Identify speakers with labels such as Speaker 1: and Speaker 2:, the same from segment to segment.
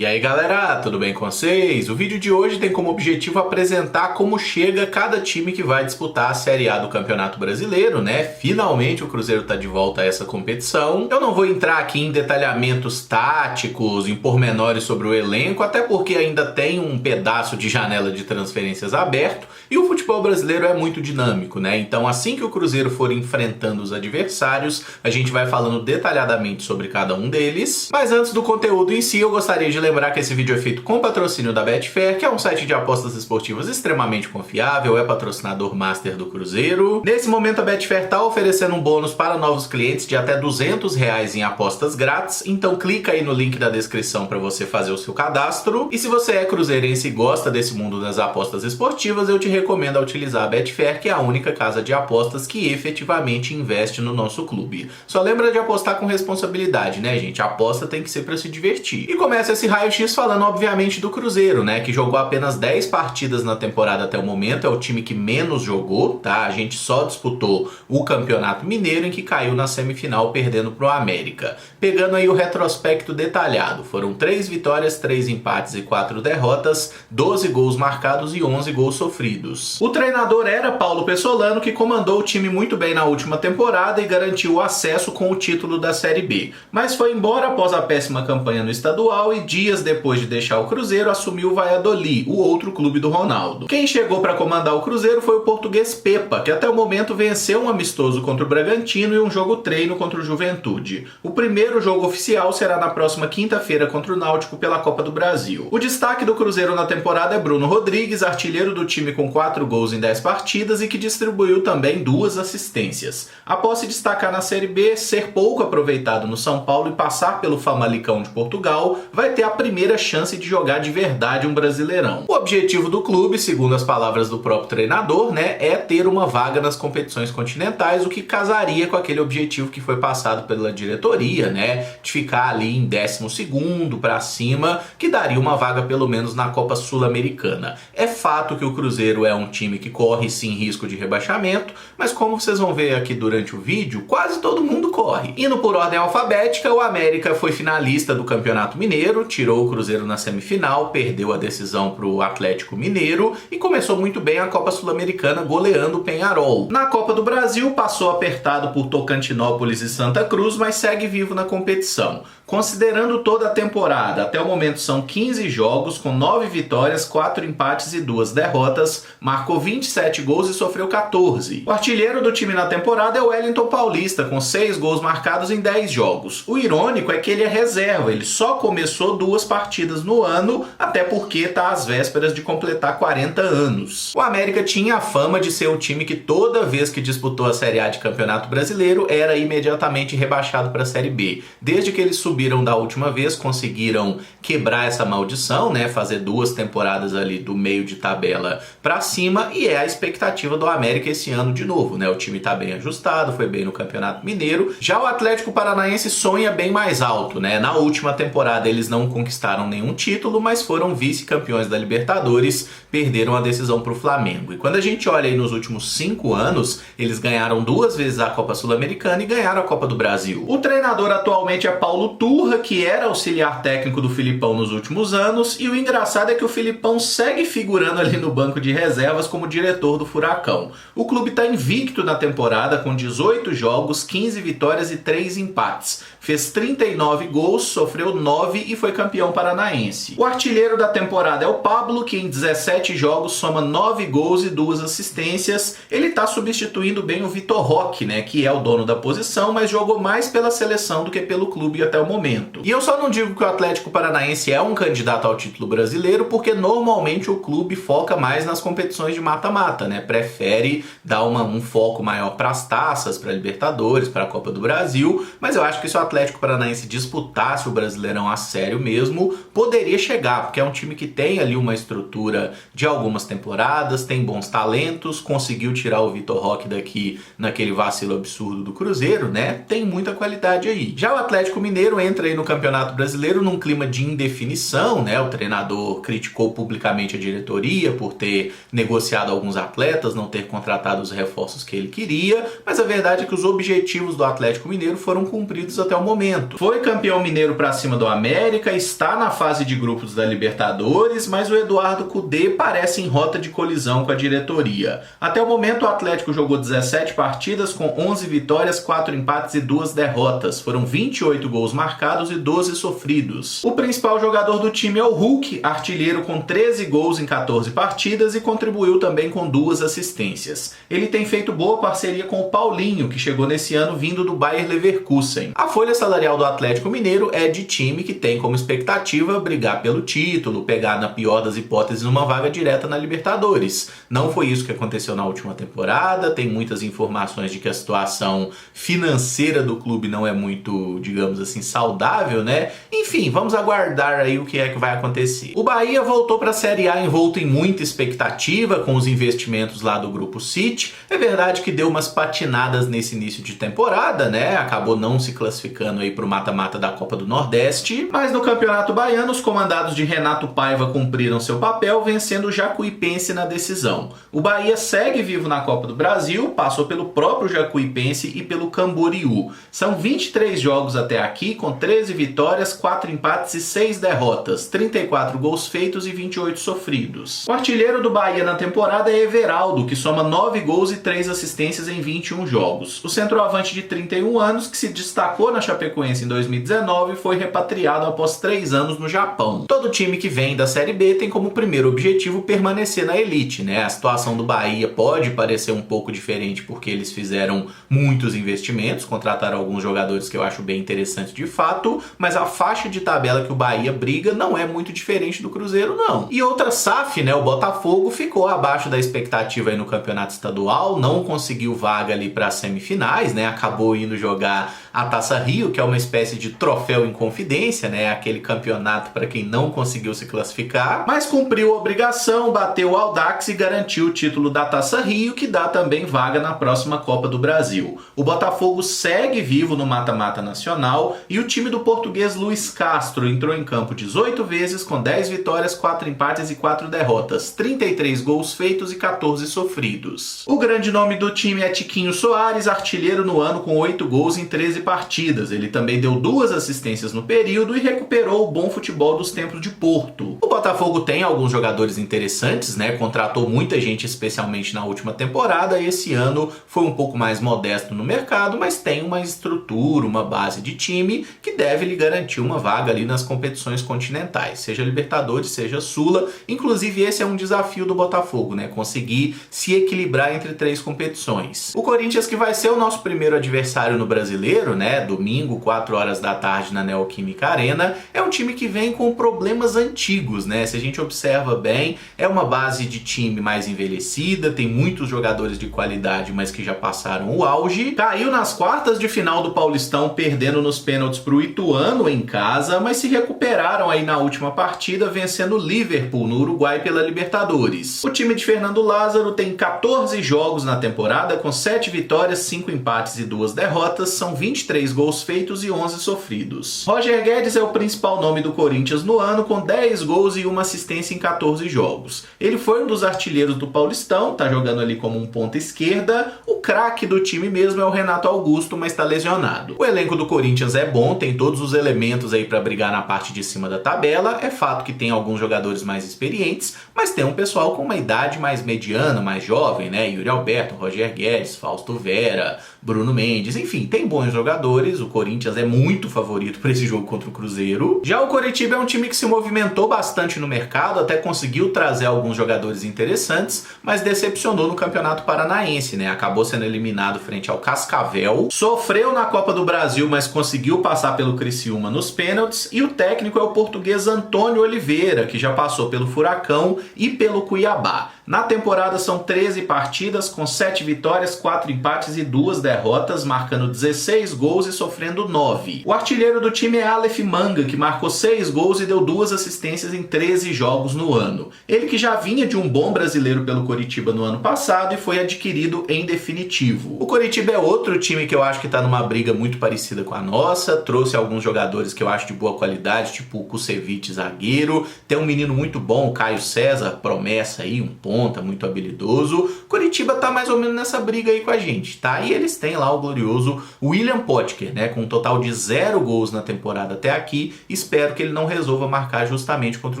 Speaker 1: E aí galera, tudo bem com vocês? O vídeo de hoje tem como objetivo apresentar como chega cada time que vai disputar a Série A do Campeonato Brasileiro, né? Finalmente o Cruzeiro tá de volta a essa competição. Eu não vou entrar aqui em detalhamentos táticos, em pormenores sobre o elenco, até porque ainda tem um pedaço de janela de transferências aberto e o futebol brasileiro é muito dinâmico, né? Então assim que o Cruzeiro for enfrentando os adversários, a gente vai falando detalhadamente sobre cada um deles. Mas antes do conteúdo em si, eu gostaria de lembrar que esse vídeo é feito com patrocínio da Betfair, que é um site de apostas esportivas extremamente confiável, é patrocinador master do Cruzeiro. Nesse momento a Betfair está oferecendo um bônus para novos clientes de até R$200 em apostas grátis, então clica aí no link da descrição para você fazer o seu cadastro. E se você é cruzeirense e gosta desse mundo das apostas esportivas, eu te recomendo a utilizar a Betfair, que é a única casa de apostas que efetivamente investe no nosso clube. Só lembra de apostar com responsabilidade, né, gente? A aposta tem que ser para se divertir. E começa esse raio-x falando, obviamente, do Cruzeiro, né? Que jogou apenas 10 partidas na temporada até o momento, é o time que menos jogou, tá? A gente só disputou o Campeonato Mineiro, em que caiu na semifinal, perdendo pro América. Pegando aí o retrospecto detalhado, foram 3 vitórias, 3 empates e 4 derrotas, 12 gols marcados e 11 gols sofridos. O treinador era Paulo Pessolano, que comandou o time muito bem na última temporada e garantiu o acesso com o título da Série B. Mas foi embora após a péssima campanha no estadual e dias depois de deixar o Cruzeiro, assumiu o Valladolid, o outro clube do Ronaldo. Quem chegou para comandar o Cruzeiro foi o português Pepa, que até o momento venceu um amistoso contra o Bragantino e um jogo-treino contra o Juventude. O primeiro jogo oficial será na próxima quinta-feira contra o Náutico pela Copa do Brasil. O destaque do Cruzeiro na temporada é Bruno Rodrigues, artilheiro do time com 4 gols em 10 partidas e que distribuiu também 2 assistências. Após se destacar na Série B, ser pouco aproveitado no São Paulo e passar pelo Famalicão de Portugal, vai ter a primeira chance de jogar de verdade um Brasileirão. O objetivo do clube, segundo as palavras do próprio treinador, né, é ter uma vaga nas competições continentais, o que casaria com aquele objetivo que foi passado pela diretoria, né, de ficar ali em 12º para cima, que daria uma vaga pelo menos na Copa Sul-Americana. É fato que o Cruzeiro é um time que corre sim risco de rebaixamento, mas como vocês vão ver aqui durante o vídeo, quase todo mundo corre. Indo por ordem alfabética, o América foi finalista do Campeonato Mineiro, tirou o Cruzeiro na semifinal, perdeu a decisão para o Atlético Mineiro e começou muito bem a Copa Sul-Americana goleando o Peñarol. Na Copa do Brasil passou apertado por Tocantinópolis e Santa Cruz, mas segue vivo na competição. Considerando toda a temporada, até o momento são 15 jogos, com 9 vitórias, 4 empates e 2 derrotas, marcou 27 gols e sofreu 14. O artilheiro do time na temporada é o Wellington Paulista, com 6 gols marcados em 10 jogos. O irônico é que ele é reserva, ele só começou 2 partidas no ano, até porque está às vésperas de completar 40 anos. O América tinha a fama de ser o time que toda vez que disputou a Série A de Campeonato Brasileiro era imediatamente rebaixado para a Série B. Desde que eles subiram da última vez, conseguiram quebrar essa maldição, né, fazer 2 temporadas ali do meio de tabela para cima, e é a expectativa do América esse ano de novo, né? O time tá bem ajustado, foi bem no Campeonato Mineiro. Já o Atlético Paranaense sonha bem mais alto, né? Na última temporada eles não conquistaram nenhum título, mas foram vice-campeões da Libertadores, perderam a decisão para o Flamengo. E quando a gente olha aí nos últimos 5 anos, eles ganharam 2 vezes a Copa Sul-Americana e ganharam a Copa do Brasil. O treinador atualmente é Paulo Turra, que era auxiliar técnico do Filipão nos últimos anos, e o engraçado é que o Filipão segue figurando ali no banco de reservas como diretor do Furacão. O clube está invicto na temporada com 18 jogos, 15 vitórias e 3 empates. Fez 39 gols, sofreu 9 e foi campeão paranaense. O artilheiro da temporada é o Pablo, que em 17 jogos soma 9 gols e 2 assistências. Ele está substituindo bem o Vitor Roque, né, que é o dono da posição, mas jogou mais pela seleção do que pelo clube até o momento. E eu só não digo que o Atlético Paranaense é um candidato ao título brasileiro, porque normalmente o clube foca mais nas competições de mata-mata, né? Prefere dar um foco maior para as taças, para a Libertadores, para a Copa do Brasil, mas eu acho que se o Atlético Paranaense disputasse o Brasileirão a sério mesmo, poderia chegar, porque é um time que tem ali uma estrutura de algumas temporadas, tem bons talentos, conseguiu tirar o Vitor Roque daqui naquele vacilo absurdo do Cruzeiro, né? Tem muita qualidade aí. Já o Atlético Mineiro entra aí no Campeonato Brasileiro num clima de indefinição, né? O treinador criticou publicamente a diretoria por ter negociado alguns atletas, não ter contratado os reforços que ele queria, mas a verdade é que os objetivos do Atlético Mineiro foram cumpridos até o momento. Foi campeão mineiro para cima do América, está na fase de grupos da Libertadores, mas o Eduardo Cudê parece em rota de colisão com a diretoria. Até o momento o Atlético jogou 17 partidas com 11 vitórias, 4 empates e 2 derrotas. Foram 28 gols marcados e 12 sofridos. O principal jogador do time é o Hulk, artilheiro com 13 gols em 14 partidas e contribuiu também com 2 assistências. Ele tem feito boa parceria com o Paulinho, que chegou nesse ano vindo do Bayer Leverkusen. A folha salarial do Atlético Mineiro é de time que tem como expectativa brigar pelo título, pegar na pior das hipóteses uma vaga direta na Libertadores. Não foi isso que aconteceu na última temporada, tem muitas informações de que a situação financeira do clube não é muito, digamos assim, saudável, né? Enfim, vamos aguardar aí o que é que vai acontecer. O Bahia voltou para a Série A envolto em muita expectativa com os investimentos lá do Grupo City. É verdade que deu umas patinadas nesse início de temporada, né? Acabou não se classificando aí para o mata-mata da Copa do Nordeste, mas no Campeonato Baiano os comandados de Renato Paiva cumpriram seu papel, vencendo o Jacuipense na decisão. O Bahia segue vivo na Copa do Brasil, passou pelo próprio Jacuipense e pelo Camboriú. São 23 jogos até aqui, com 13 vitórias, 4 empates e 6 derrotas, 34 gols feitos e 28 sofridos. O artilheiro do Bahia na temporada é Everaldo, que soma 9 gols e 3 assistências em 21 jogos. O centroavante de 31 anos, que se destacou na Chapecoense em 2019, foi repatriado após 3 anos no Japão. Todo time que vem da Série B tem como primeiro objetivo permanecer na elite, né? A situação do Bahia pode parecer um pouco diferente porque eles fizeram muitos investimentos, contrataram alguns jogadores que eu acho bem interessantes de fato, mas a faixa de tabela que o Bahia briga não é muito diferente do Cruzeiro, não. E outra SAF, né? O Botafogo ficou abaixo da expectativa aí no campeonato estadual, não conseguiu vaga ali para as semifinais, né? Acabou indo jogar a Taça Rio, que é uma espécie de troféu em confidência, né? Aquele campeonato para quem não conseguiu se classificar, mas cumpriu a obrigação, bateu o Audax e garantiu o título da Taça Rio, que dá também vaga na próxima Copa do Brasil. O Botafogo segue vivo no mata-mata nacional e o time do português Luiz Castro entrou em campo 18 vezes com 10 vitórias, 4 empates e 4 derrotas, 33 gols feitos e 14 sofridos. O grande nome do time é Tiquinho Soares, artilheiro no ano com 8 gols em 13 partidas. Ele também deu 2 assistências no período e recuperou o bom futebol dos tempos de Porto. O Botafogo tem alguns jogadores interessantes, né? Contratou muita gente, especialmente na última temporada, e esse ano foi um pouco mais modesto no mercado, mas tem uma estrutura, uma base de time que deve lhe garantir uma vaga ali nas competições continentais, seja Libertadores, seja Sula. Inclusive esse é um desafio do Botafogo, né? Conseguir se equilibrar entre 3 competições. O Corinthians, que vai ser o nosso primeiro adversário no Brasileiro, né? Domingo, 4 horas da tarde na Neoquímica Arena, é um time que vem com problemas antigos, né? Se a gente observa bem, é uma base de time mais envelhecida, tem muitos jogadores de qualidade, mas que já passaram o auge. Caiu nas quartas de final do Paulistão, perdendo nos pênaltis para o Ituano em casa, mas se recuperaram aí na última partida, vencendo o Liverpool no Uruguai pela Libertadores. O time de Fernando Lázaro tem 14 jogos na temporada, com 7 vitórias, 5 empates e 2 derrotas, são 23 gols feitos e 11 sofridos. Roger Guedes é o principal nome do Corinthians no ano, com 10 gols e 1 assistência em 14 jogos. Ele foi um dos artilheiros do Paulistão, tá jogando ali como um ponta esquerda. O craque do time mesmo é o Renato Augusto, mas tá lesionado. O elenco do Corinthians é bom, tem todos os elementos aí para brigar na parte de cima da tabela. É fato que tem alguns jogadores mais experientes, mas tem um pessoal com uma idade mais mediana, mais jovem, né? Yuri Alberto, Roger Guedes, Fausto Vera, Bruno Mendes, enfim, tem bons jogadores. O Corinthians é muito favorito para esse jogo contra o Cruzeiro. Já o Coritiba é um time que se movimentou bastante no mercado, até conseguiu trazer alguns jogadores interessantes, mas decepcionou no Campeonato Paranaense, né? Acabou sendo eliminado frente ao Cascavel, sofreu na Copa do Brasil, mas conseguiu passar pelo Criciúma nos pênaltis, e o técnico é o português Antônio Oliveira, que já passou pelo Furacão e pelo Cuiabá. Na temporada são 13 partidas, com 7 vitórias, 4 empates e 2 derrotas, marcando 16 gols e sofrendo 9. O artilheiro do time é Aleph Manga, que marcou 6 gols e deu 2 assistências em 13 jogos no ano. Ele que já vinha de um bom brasileiro pelo Coritiba no ano passado e foi adquirido em definitivo. O Coritiba é outro time que eu acho que está numa briga muito parecida com a nossa, trouxe alguns jogadores que eu acho de boa qualidade, tipo o Kusevich, zagueiro, tem um menino muito bom, o Caio César, promessa aí, um ponto. ponta, muito habilidoso. Curitiba tá mais ou menos nessa briga aí com a gente, tá? E eles têm lá o glorioso William Potker, né? Com um total de 0 gols na temporada até aqui. Espero que ele não resolva marcar justamente contra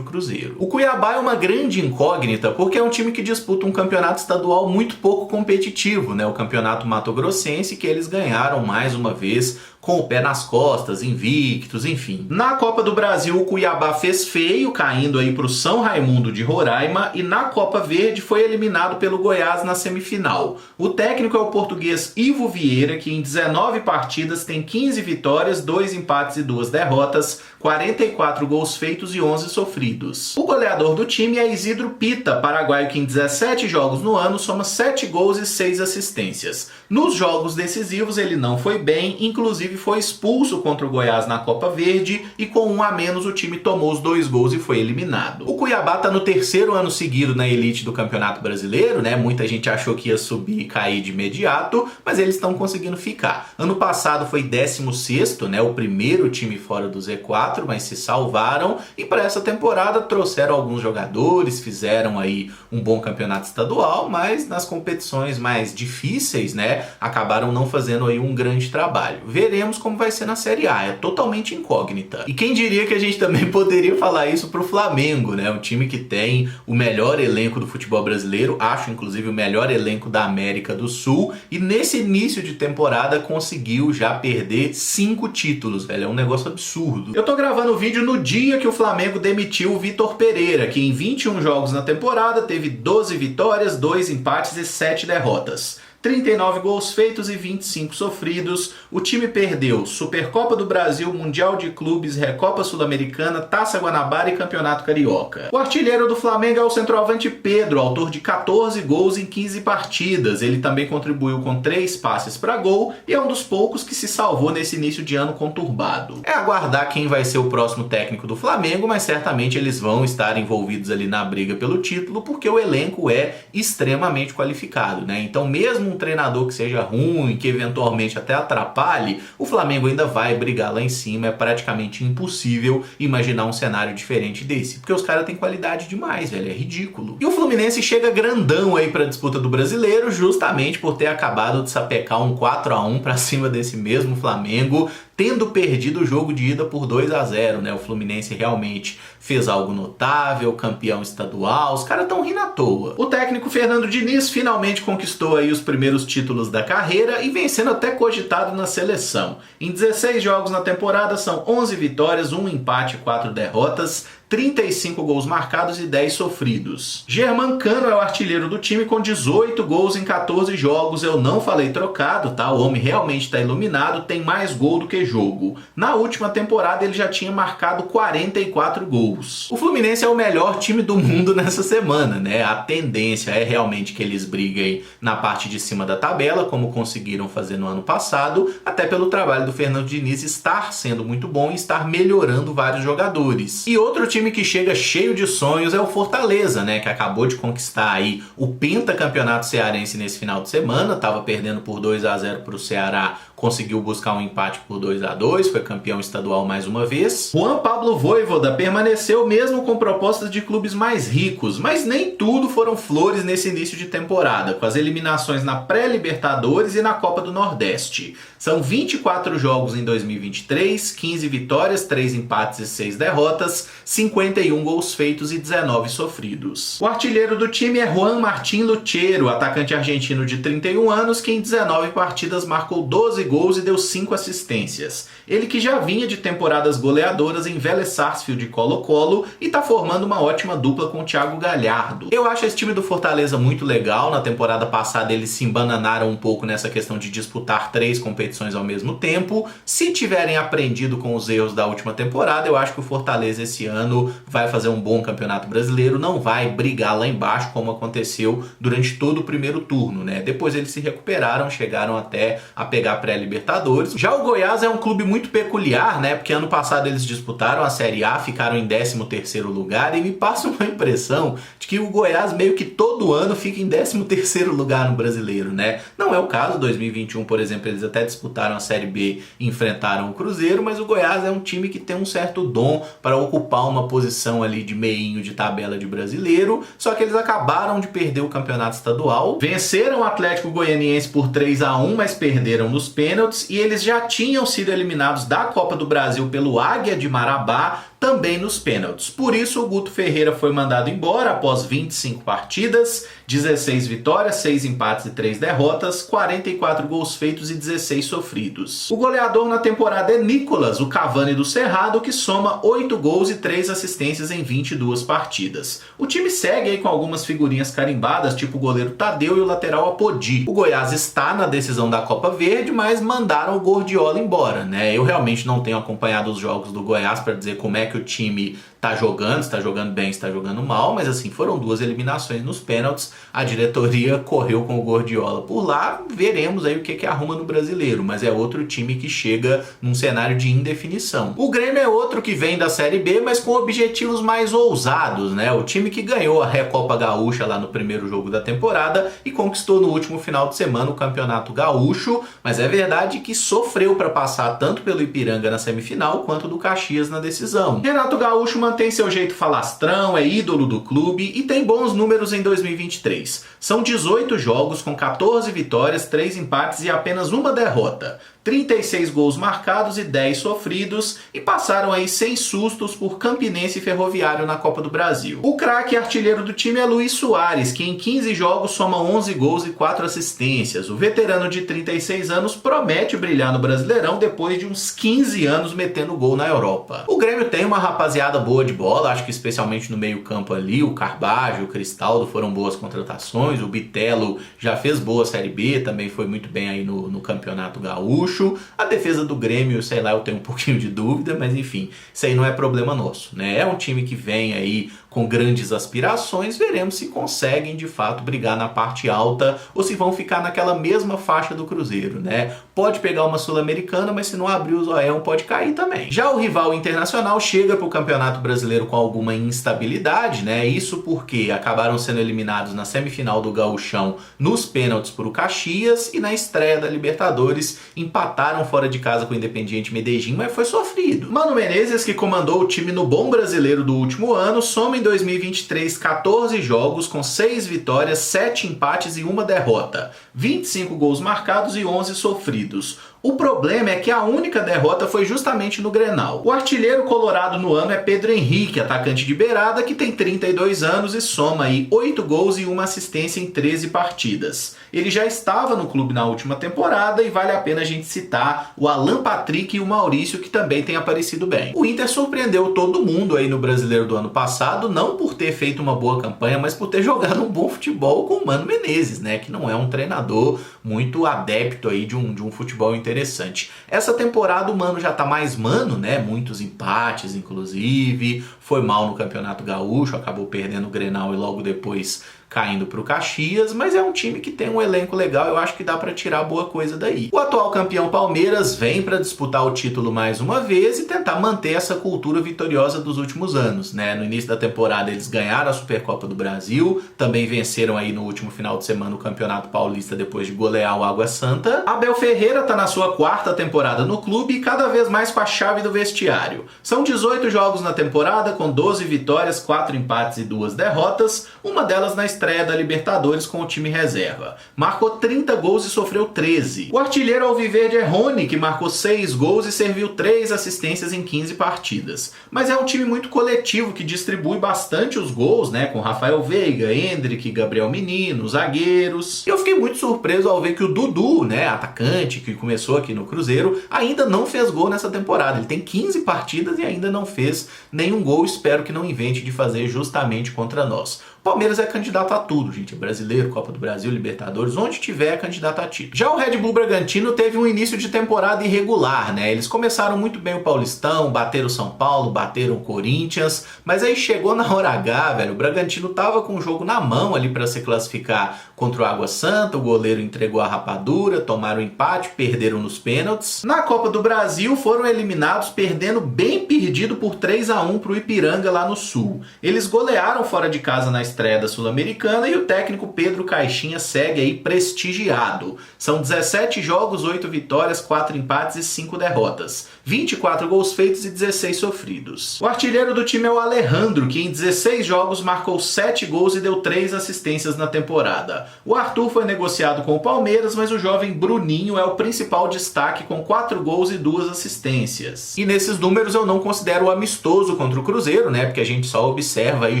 Speaker 1: o Cruzeiro. O Cuiabá é uma grande incógnita porque é um time que disputa um campeonato estadual muito pouco competitivo, né? O campeonato mato-grossense, que eles ganharam mais uma vez com o pé nas costas, invictos, enfim. Na Copa do Brasil, o Cuiabá fez feio, caindo aí para o São Raimundo de Roraima, e na Copa Verde foi eliminado pelo Goiás na semifinal. O técnico é o português Ivo Vieira, que em 19 partidas tem 15 vitórias, 2 empates e 2 derrotas, 44 gols feitos e 11 sofridos. O goleador do time é Isidro Pita, paraguaio que em 17 jogos no ano soma 7 gols e 6 assistências. Nos jogos decisivos ele não foi bem, inclusive foi expulso contra o Goiás na Copa Verde e com 1 a menos o time tomou os 2 gols e foi eliminado. O Cuiabá está no 3º ano seguido na elite do Campeonato Brasileiro, né? Muita gente achou que ia subir e cair de imediato, mas eles estão conseguindo ficar. Ano passado foi 16º, né? O primeiro time fora do Z4, mas se salvaram e para essa temporada trouxeram alguns jogadores, fizeram aí um bom campeonato estadual, mas nas competições mais difíceis, né? Acabaram não fazendo aí um grande trabalho. Veremos como vai ser na Série A, é totalmente incógnita. E quem diria que a gente também poderia falar isso pro Flamengo, né? Um time que tem o melhor elenco do futebol brasileiro, acho inclusive o melhor elenco da América do Sul, e nesse início de temporada conseguiu já perder 5 títulos, velho, é um negócio absurdo. Eu tô gravando o vídeo no dia que o Flamengo demitiu o Vitor Pereira, que em 21 jogos na temporada teve 12 vitórias, 2 empates e 7 derrotas. 39 gols feitos e 25 sofridos. O time perdeu Supercopa do Brasil, Mundial de Clubes, Recopa Sul-Americana, Taça Guanabara e Campeonato Carioca. O artilheiro do Flamengo é o centroavante Pedro, autor de 14 gols em 15 partidas. Ele também contribuiu com 3 passes para gol e é um dos poucos que se salvou nesse início de ano conturbado. É aguardar quem vai ser o próximo técnico do Flamengo, mas certamente eles vão estar envolvidos ali na briga pelo título, porque o elenco é extremamente qualificado, né? Então mesmo um treinador que seja ruim, que eventualmente até atrapalhe, o Flamengo ainda vai brigar lá em cima. É praticamente impossível imaginar um cenário diferente desse, porque os caras têm qualidade demais, velho, é ridículo. E o Fluminense chega grandão aí pra disputa do Brasileiro, justamente por ter acabado de sapecar um 4-1 pra cima desse mesmo Flamengo, tendo perdido o jogo de ida por 2-0, né? O Fluminense realmente fez algo notável, campeão estadual, os caras tão rindo à toa. O técnico Fernando Diniz finalmente conquistou aí os primeiros títulos da carreira e vem sendo até cogitado na seleção. Em 16 jogos na temporada são 11 vitórias, 1 empate e 4 derrotas, 35 gols marcados e 10 sofridos. Germancano é o artilheiro do time com 18 gols em 14 jogos. Eu não falei trocado, tá? O homem realmente está iluminado, tem mais gol do que jogo. Na última temporada ele já tinha marcado 44 gols. O Fluminense é o melhor time do mundo nessa semana, né? A tendência é realmente que eles briguem na parte de cima da tabela, como conseguiram fazer no ano passado, até pelo trabalho do Fernando Diniz estar sendo muito bom e estar melhorando vários jogadores. E outro time que chega cheio de sonhos é o Fortaleza, né, que acabou de conquistar aí o pentacampeonato cearense nesse final de semana, estava perdendo por 2-0 para o Ceará, conseguiu buscar um empate por 2-2, foi campeão estadual mais uma vez. Juan Pablo Vojvoda permaneceu mesmo com propostas de clubes mais ricos, mas nem tudo foram flores nesse início de temporada, com as eliminações na pré-Libertadores e na Copa do Nordeste. São 24 jogos em 2023, 15 vitórias, 3 empates e 6 derrotas, 51 gols feitos e 19 sofridos. O artilheiro do time é Juan Martín Luchero, atacante argentino de 31 anos, que em 19 partidas marcou 12 gols e deu 5 assistências. Ele que já vinha de temporadas goleadoras em Vélez Sarsfield e Colo-Colo e está formando uma ótima dupla com o Thiago Galhardo. Eu acho esse time do Fortaleza muito legal. Na temporada passada eles se embananaram um pouco nessa questão de disputar 3 competições ao mesmo tempo. Se tiverem aprendido com os erros da última temporada, eu acho que o Fortaleza esse ano vai fazer um bom campeonato brasileiro, não vai brigar lá embaixo como aconteceu durante todo o primeiro turno, né? Depois eles se recuperaram, chegaram até a pegar pré pré-Libertadores. Já o Goiás é um clube muito peculiar, né? Porque ano passado eles disputaram a Série A, ficaram em 13º lugar e me passa uma impressão de que o Goiás meio que todo ano fica em 13º lugar no Brasileiro, né? Não é o caso, 2021, por exemplo, eles até disputaram a Série B e enfrentaram o Cruzeiro, mas o Goiás é um time que tem um certo dom para ocupar uma posição ali de meinho de tabela de Brasileiro, só que eles acabaram de perder o campeonato estadual, venceram o Atlético Goianiense por 3-1, mas perderam nos pênaltis, e eles já tinham sido eliminados da Copa do Brasil pelo Águia de Marabá, também nos pênaltis. Por isso, o Guto Ferreira foi mandado embora após 25 partidas, 16 vitórias, 6 empates e 3 derrotas, 44 gols feitos e 16 sofridos. O goleador na temporada é Nicolas, o Cavani do Cerrado, que soma 8 gols e 3 assistências em 22 partidas. O time segue aí com algumas figurinhas carimbadas, tipo o goleiro Tadeu e o lateral Apodi. O Goiás está na decisão da Copa Verde, mas mandaram o Gordiola embora, né? Eu realmente não tenho acompanhado os jogos do Goiás para dizer como é que o time tá jogando, se tá jogando bem, se tá jogando mal, mas assim, foram 2 eliminações nos pênaltis, a diretoria correu com o Gordiola por lá, veremos aí o que arruma no Brasileiro, mas é outro time que chega num cenário de indefinição. O Grêmio é outro que vem da Série B, mas com objetivos mais ousados, né? O time que ganhou a Recopa Gaúcha lá no primeiro jogo da temporada e conquistou no último final de semana o Campeonato Gaúcho, mas é verdade que sofreu para passar tanto pelo Ipiranga na semifinal quanto do Caxias na decisão. Renato Gaúcho mantém seu jeito falastrão, é ídolo do clube e tem bons números em 2023. São 18 jogos com 14 vitórias, 3 empates e apenas uma derrota. 36 gols marcados e 10 sofridos e passaram aí sem sustos por Campinense e Ferroviário na Copa do Brasil. O craque artilheiro do time é Luis Soares, que em 15 jogos soma 11 gols e 4 assistências. O veterano de 36 anos promete brilhar no Brasileirão depois de uns 15 anos metendo gol na Europa. O Grêmio tem uma rapaziada boa de bola, acho que especialmente no meio campo ali, o Carbajo, o Cristaldo foram boas contratações, o Bitelo já fez boa Série B, também foi muito bem aí no Campeonato Gaúcho. A defesa do Grêmio, sei lá, eu tenho um pouquinho de dúvida, mas enfim, isso aí não é problema nosso, né? É um time que vem aí com grandes aspirações, veremos se conseguem de fato brigar na parte alta ou se vão ficar naquela mesma faixa do Cruzeiro, né? Pode pegar uma Sul-Americana, mas se não abrir o zoião pode cair também. Já o rival Internacional chega para o Campeonato Brasileiro com alguma instabilidade, né? Isso porque acabaram sendo eliminados na semifinal do Gauchão nos pênaltis por o Caxias e na estreia da Libertadores empataram fora de casa com o Independiente Medellín, mas foi sofrido. Mano Menezes, que comandou o time no bom brasileiro do último ano, soma em 2023 14 jogos com 6 vitórias, 7 empates e 1 derrota, 25 gols marcados e 11 sofridos. O problema é que a única derrota foi justamente no Grenal. O artilheiro colorado no ano é Pedro Henrique, atacante de beirada, que tem 32 anos e soma aí 8 gols e 1 assistência em 13 partidas. Ele já estava no clube na última temporada e vale a pena a gente citar o Alan Patrick e o Maurício, que também tem aparecido bem. O Inter surpreendeu todo mundo aí no Brasileiro do ano passado, não por ter feito uma boa campanha, mas por ter jogado um bom futebol com o Mano Menezes, né, que não é um treinador muito adepto aí de um futebol interessante. Essa temporada o Mano já tá mais mano, né? Muitos empates, inclusive. Foi mal no Campeonato Gaúcho, acabou perdendo o Grenal e logo depois caindo para o Caxias, mas é um time que tem um elenco legal, eu acho que dá para tirar boa coisa daí. O atual campeão Palmeiras vem para disputar o título mais uma vez e tentar manter essa cultura vitoriosa dos últimos anos, né? No início da temporada eles ganharam a Supercopa do Brasil, também venceram aí no último final de semana o Campeonato Paulista depois de golear o Água Santa. Abel Ferreira tá na sua 4ª temporada no clube e cada vez mais com a chave do vestiário. São 18 jogos na temporada com 12 vitórias, 4 empates e 2 derrotas, uma delas na estreia da Libertadores com o time reserva. Marcou 30 gols e sofreu 13. O artilheiro alviverde é Rony, que marcou 6 gols e serviu 3 assistências em 15 partidas. Mas é um time muito coletivo que distribui bastante os gols, né? Com Rafael Veiga, Endrick, Gabriel Menino, zagueiros. E eu fiquei muito surpreso ao ver que o Dudu, né, atacante que começou aqui no Cruzeiro, ainda não fez gol nessa temporada. Ele tem 15 partidas e ainda não fez nenhum gol. Espero que não invente de fazer justamente contra nós. Palmeiras é candidato a tudo, gente. É brasileiro, Copa do Brasil, Libertadores, onde tiver é candidato a título. Já o Red Bull Bragantino teve um início de temporada irregular, né? Eles começaram muito bem o Paulistão, bateram o São Paulo, bateram o Corinthians, mas aí chegou na hora H, velho, o Bragantino tava com o jogo na mão ali para se classificar contra o Água Santa, o goleiro entregou a rapadura, tomaram empate, perderam nos pênaltis. Na Copa do Brasil foram eliminados perdendo bem perdido por 3-1 para o Ipiranga lá no Sul. Eles golearam fora de casa na estreia da Sul-Americana e o técnico Pedro Caixinha segue aí prestigiado. São 17 jogos, 8 vitórias, 4 empates e 5 derrotas. 24 gols feitos e 16 sofridos. O artilheiro do time é o Alejandro, que em 16 jogos marcou 7 gols e deu 3 assistências na temporada. O Arthur foi negociado com o Palmeiras, mas o jovem Bruninho é o principal destaque com 4 gols e 2 assistências. E nesses números eu não considero o amistoso contra o Cruzeiro, né? Porque a gente só observa aí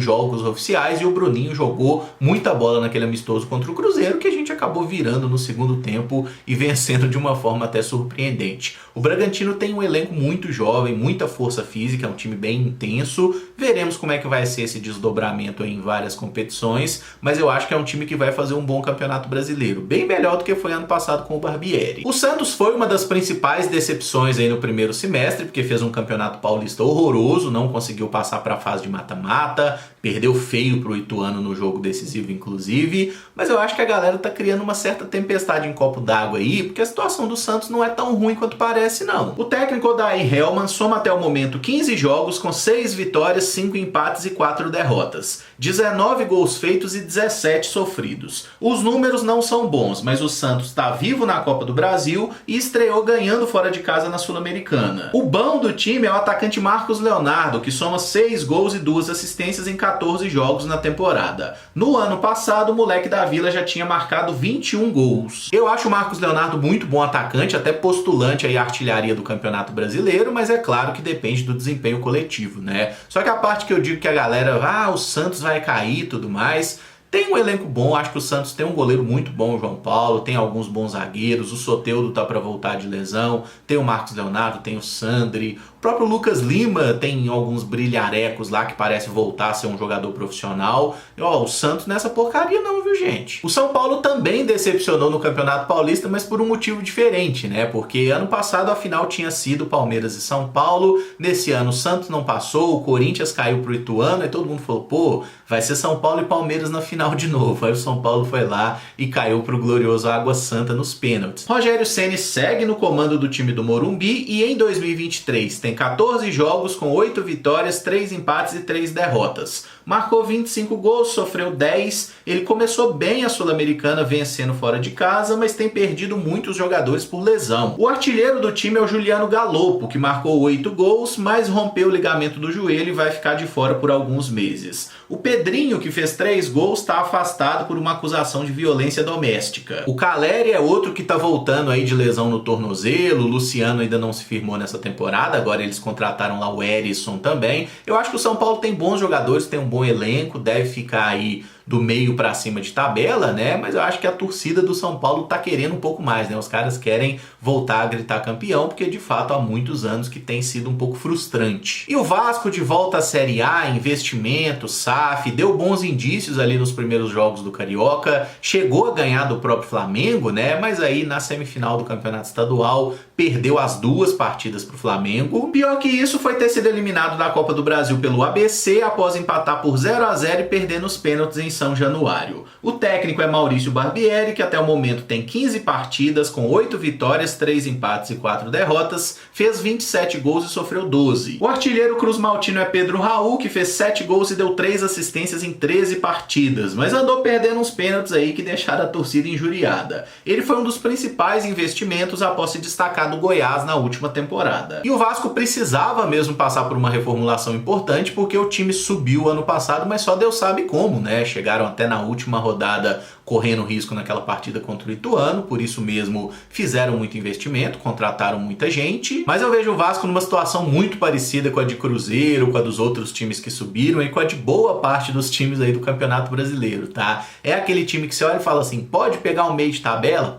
Speaker 1: jogos oficiais e o Bruninho jogou muita bola naquele amistoso contra o Cruzeiro, que a gente acabou virando no segundo tempo e vencendo de uma forma até surpreendente. O Bragantino tem um elenco muito jovem, muita força física, é um time bem intenso. Veremos como é que vai ser esse desdobramento aí em várias competições, mas eu acho que é um time que vai fazer um bom campeonato brasileiro, bem melhor do que foi ano passado com o Barbieri. O Santos foi uma das principais decepções aí no primeiro semestre, porque fez um campeonato paulista horroroso, não conseguiu passar para a fase de mata-mata, perdeu feio pro Ituano no jogo decisivo inclusive, mas eu acho que a galera tá criando uma certa tempestade em copo d'água aí, porque a situação do Santos não é tão ruim quanto parece não. O técnico Odair Hellmann soma até o momento 15 jogos com 6 vitórias, 5 empates e 4 derrotas, 19 gols feitos e 17 sofridos. Os números não são bons, mas o Santos tá vivo na Copa do Brasil e estreou ganhando fora de casa na Sul-Americana. O bom do time é o atacante Marcos Leonardo, que soma 6 gols e 2 assistências em 14 jogos na temporada. No ano passado, o moleque da Vila já tinha marcado 21 gols. Eu acho o Marcos Leonardo muito bom atacante, até postulante aí à artilharia do Campeonato Brasileiro, mas é claro que depende do desempenho coletivo, né? Só que a parte que eu digo que a galera, o Santos vai cair e tudo mais, tem um elenco bom, acho que o Santos tem um goleiro muito bom, o João Paulo, tem alguns bons zagueiros, o Soteldo tá para voltar de lesão, tem o Marcos Leonardo, tem o Sandri, o próprio Lucas Lima tem alguns brilharecos lá que parece voltar a ser um jogador profissional. E, o Santos nessa porcaria não, viu gente? O São Paulo também decepcionou no Campeonato Paulista, mas por um motivo diferente, né? Porque ano passado a final tinha sido Palmeiras e São Paulo, nesse ano o Santos não passou, o Corinthians caiu pro Ituano e todo mundo falou, pô, vai ser São Paulo e Palmeiras na final de novo. Aí o São Paulo foi lá e caiu pro glorioso Água Santa nos pênaltis. Rogério Ceni segue no comando do time do Morumbi e em 2023 tem 14 jogos com 8 vitórias, 3 empates e 3 derrotas. Marcou 25 gols, sofreu 10. Ele começou bem a Sul-Americana vencendo fora de casa, mas tem perdido muitos jogadores por lesão. O artilheiro do time é o Juliano Galopo, que marcou 8 gols, mas rompeu o ligamento do joelho e vai ficar de fora por alguns meses. O Pedrinho, que fez 3 gols, está afastado por uma acusação de violência doméstica. O Caleri é outro que está voltando aí de lesão no tornozelo. O Luciano ainda não se firmou nessa temporada, agora eles contrataram lá o Erisson também. Eu acho que o São Paulo tem bons jogadores, tem um bom elenco, deve ficar aí do meio para cima de tabela, né? Mas eu acho que a torcida do São Paulo tá querendo um pouco mais, né? Os caras querem voltar a gritar campeão, porque de fato há muitos anos que tem sido um pouco frustrante. E o Vasco de volta à Série A, investimento, SAF, deu bons indícios ali nos primeiros jogos do Carioca, chegou a ganhar do próprio Flamengo, né? Mas aí na semifinal do Campeonato Estadual perdeu as 2 partidas pro Flamengo. Pior que isso foi ter sido eliminado da Copa do Brasil pelo ABC após empatar por 0-0 e perder nos pênaltis em São Januário. O técnico é Maurício Barbieri, que até o momento tem 15 partidas com 8 vitórias, 3 empates e 4 derrotas, fez 27 gols e sofreu 12. O artilheiro cruzmaltino é Pedro Raul, que fez 7 gols e deu 3 assistências em 13 partidas, mas andou perdendo uns pênaltis aí que deixaram a torcida injuriada. Ele foi um dos principais investimentos após se destacar do Goiás na última temporada. E o Vasco precisava mesmo passar por uma reformulação importante, porque o time subiu ano passado, mas só Deus sabe como, né? Chegaram até na última rodada correndo risco naquela partida contra o Ituano, por isso mesmo fizeram muito investimento, contrataram muita gente, mas eu vejo o Vasco numa situação muito parecida com a de Cruzeiro, com a dos outros times que subiram e com a de boa parte dos times aí do Campeonato Brasileiro, tá? É aquele time que você olha e fala assim, pode pegar um meio de tabela?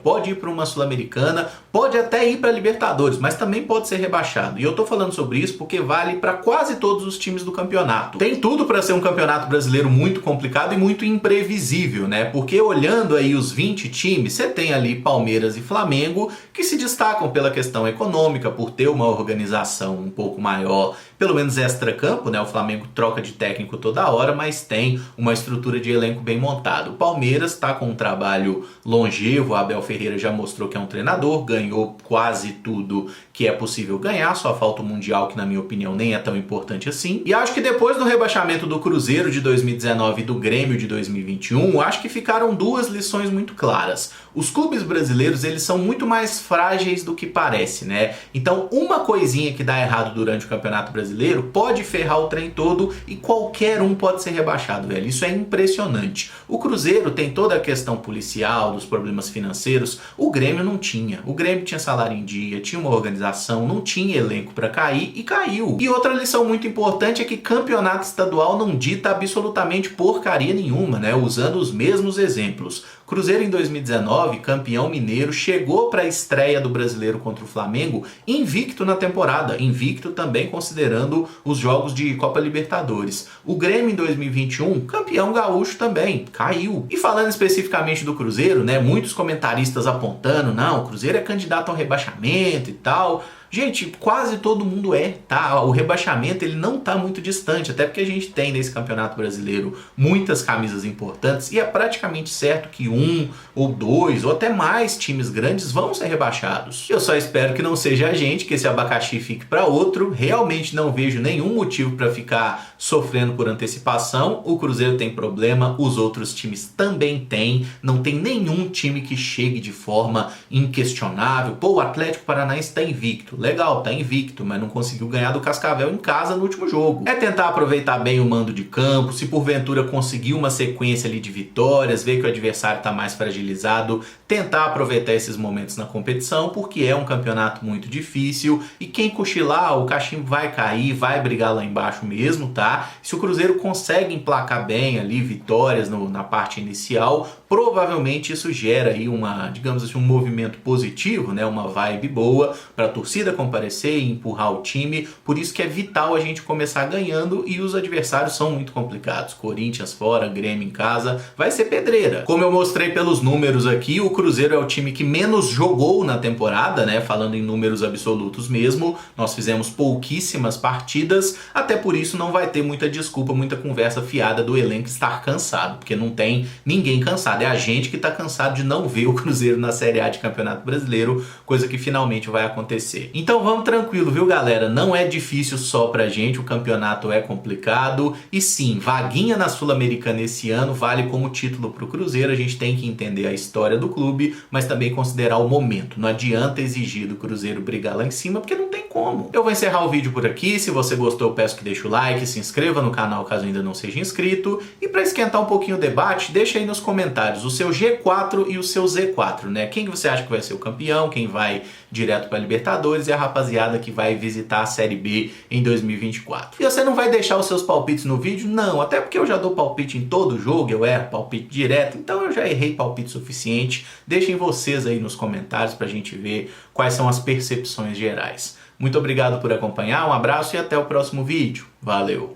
Speaker 1: Pode ir para uma Sul-Americana, pode até ir para Libertadores, mas também pode ser rebaixado. E eu tô falando sobre isso porque vale para quase todos os times do campeonato. Tem tudo para ser um campeonato brasileiro muito complicado e muito imprevisível, né? Porque olhando aí os 20 times, você tem ali Palmeiras e Flamengo que se destacam pela questão econômica, por ter uma organização um pouco maior, pelo menos extra-campo, né? O Flamengo troca de técnico toda hora, mas tem uma estrutura de elenco bem montada. O Palmeiras está com um trabalho longevo, o Abel Ferreira já mostrou que é um treinador, ganhou quase tudo que é possível ganhar, só falta o Mundial, que na minha opinião nem é tão importante assim. E acho que depois do rebaixamento do Cruzeiro de 2019 e do Grêmio de 2021, acho que ficaram duas lições muito claras. Os clubes brasileiros, eles são muito mais frágeis do que parece, né? Então, uma coisinha que dá errado durante o Campeonato Brasileiro pode ferrar o trem todo e qualquer um pode ser rebaixado, velho. Isso é impressionante. O Cruzeiro tem toda a questão policial, dos problemas financeiros. O Grêmio não tinha. O Grêmio tinha salário em dia, tinha uma organização, não tinha elenco para cair e caiu. E outra lição muito importante é que campeonato estadual não dita absolutamente porcaria nenhuma, né? Usando os mesmos exemplos. Cruzeiro em 2019, campeão mineiro, chegou para a estreia do Brasileiro contra o Flamengo invicto na temporada, invicto também considerando os jogos de Copa Libertadores. O Grêmio em 2021, campeão gaúcho também, caiu. E falando especificamente do Cruzeiro, né, muitos comentaristas apontando, não, o Cruzeiro é candidato ao rebaixamento e tal. Gente, quase todo mundo tá? O rebaixamento ele não tá muito distante, até porque a gente tem nesse Campeonato Brasileiro muitas camisas importantes e é praticamente certo que um ou dois ou até mais times grandes vão ser rebaixados. Eu só espero que não seja a gente, que esse abacaxi fique para outro. Realmente não vejo nenhum motivo para ficar sofrendo por antecipação. O Cruzeiro tem problema, os outros times também têm. Não tem nenhum time que chegue de forma inquestionável. Pô, o Atlético Paranaense tá invicto. Legal, tá invicto, mas não conseguiu ganhar do Cascavel em casa no último jogo. É tentar aproveitar bem o mando de campo, se porventura conseguir uma sequência ali de vitórias, ver que o adversário tá mais fragilizado, tentar aproveitar esses momentos na competição, porque é um campeonato muito difícil e quem cochilar, o cachimbo vai cair, vai brigar lá embaixo mesmo, tá? Se o Cruzeiro consegue emplacar bem ali vitórias na parte inicial, provavelmente isso gera aí digamos assim, um movimento positivo, né? Uma vibe boa para a torcida comparecer e empurrar o time. Por isso que é vital a gente começar ganhando e os adversários são muito complicados. Corinthians fora, Grêmio em casa, vai ser pedreira. Como eu mostrei pelos números aqui, o Cruzeiro é o time que menos jogou na temporada, né? Falando em números absolutos mesmo, nós fizemos pouquíssimas partidas, até por isso não vai ter muita desculpa, muita conversa fiada do elenco estar cansado, porque não tem ninguém cansado, é a gente que tá cansado de não ver o Cruzeiro na Série A de Campeonato Brasileiro, coisa que finalmente vai acontecer. Então vamos tranquilo, viu galera? Não é difícil só pra gente, o campeonato é complicado e sim, vaguinha na Sul-Americana esse ano vale como título pro Cruzeiro, a gente tem que entender a história do clube, mas também considerar o momento. Não adianta exigir do Cruzeiro brigar lá em cima, porque não tem como. Eu vou encerrar o vídeo por aqui, se você gostou eu peço que deixe o like, se inscreva no canal caso ainda não seja inscrito e pra esquentar um pouquinho o debate, deixa aí nos comentários o seu G4 e o seu Z4, né? Quem que você acha que vai ser o campeão, quem vai direto para Libertadores e a rapaziada que vai visitar a Série B em 2024. E você não vai deixar os seus palpites no vídeo? Não, até porque eu já dou palpite em todo jogo, eu erro palpite direto, então eu já errei palpite suficiente. Deixem vocês aí nos comentários pra gente ver quais são as percepções gerais. Muito obrigado por acompanhar, um abraço e até o próximo vídeo. Valeu!